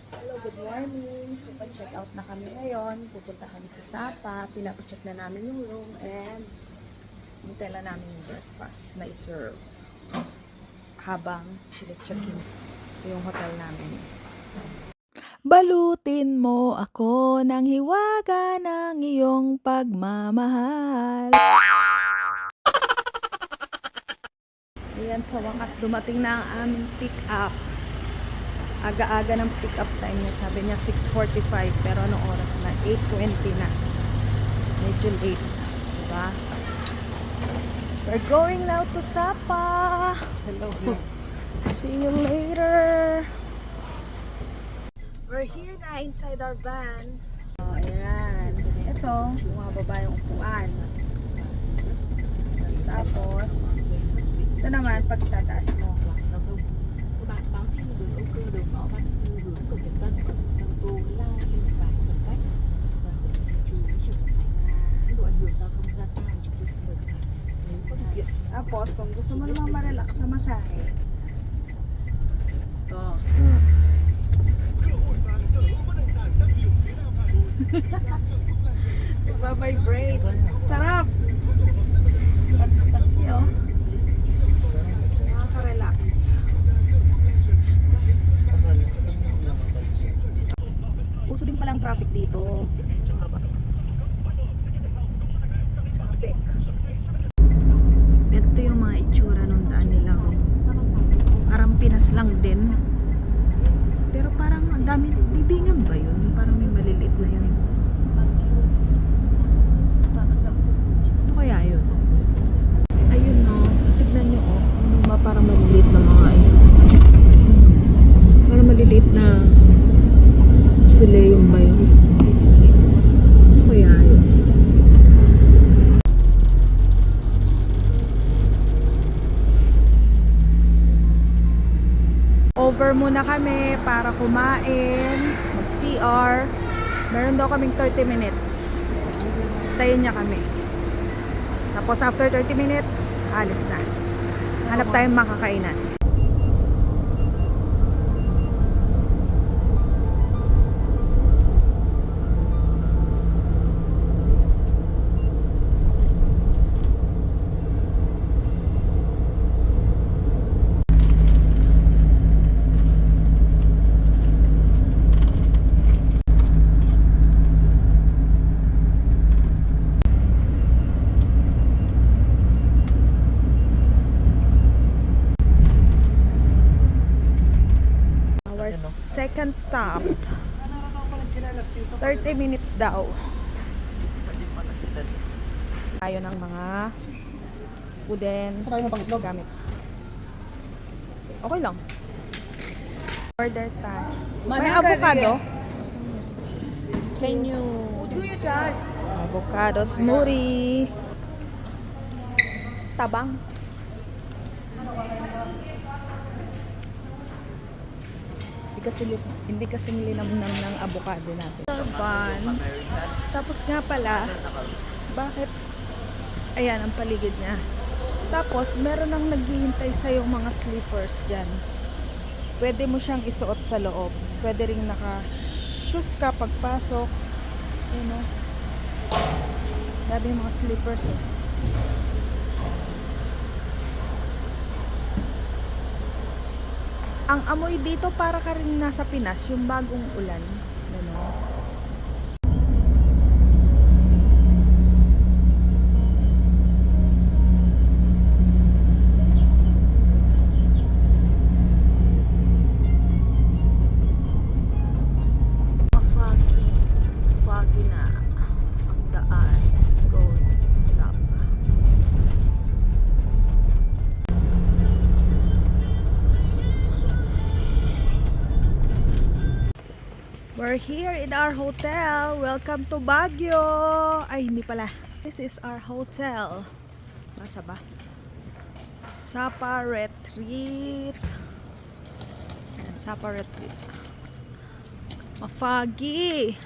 Hello, good morning. So, pa-check out na kami ngayon. Pupunta kami sa Sapa. Pinapacheck na namin yung room and hintay na namin yung breakfast na iserve habang check-in yung hotel namin. Balutin mo ako ng hiwaga ng iyong pagmamahal. Ayan, sa wakas dumating na ang aming pick-up. Aga-aga ng pick-up time niya. Sabi niya 6:45 pero anong oras na? 8:20 na. Medyo late. Diba? We're going now to Sapa. Hello. See you later. We're here na inside our van. Oh, ayan. Ito, bumababa yung upuan. Tapos, ito naman pagtataas mo. Bạn bám theo đường Âu Cơ đầu ngõ 34 hướng cầu Nhật Tân còn xe ô tô lao lên giải phân cách và chú ý trường hợp này mức độ ảnh hưởng giao thông ra sao chúng tôi xin mời các bạn nếu có điều kiện. Tapos, kung gusto mo naman ma-relax sa masahe, ito. Vibrate. Sarap! Kasi oh, nakaka-relax. Uso din pala ang traffic dito. Traffic. Ito yung mga itsura nung daan nila. Parang Pinas lang din. Pero parang ang dami libingan ba yun? Parang may maliliit na yun. Ano kaya yun? Ayun no. Tignan nyo oh. Ano ba parang maliliit na mga ayun. Parang maliliit na sila yung ba yun? Ano kaya yun? Over muna kami para kumain, mag-CR. Meron daw kaming 30 minutes. Tayin niya kami. Tapos after 30 minutes, alis na. Hanap tayong makakainan. Our second stop. 30 minutes daw. Tayo ng mga wooden gamit. Okay lang. Order tayo. May avocado. Can you avocado smoothie. Tabang. Hindi kasi nilinamnam ng avocado natin. Van. Tapos nga pala, bakit? Ayan ang paligid niya. Tapos meron nang naghihintay sa yung mga slippers dyan. Pwede mo siyang isuot sa loob. Pwede ring naka-shoes ka pagpasok. You know. Dami mga slippers eh. Ang amoy dito para ka rin nasa Pinas, yung bagong ulan. Gano'n. Foggy na ang daan going to Sapa. We're here in our hotel. Welcome to Baguio. Ay, hindi pala. This is our hotel. Nasa ba? Sapa Retreat. Ayan, Sapa Retreat. Mafoggy.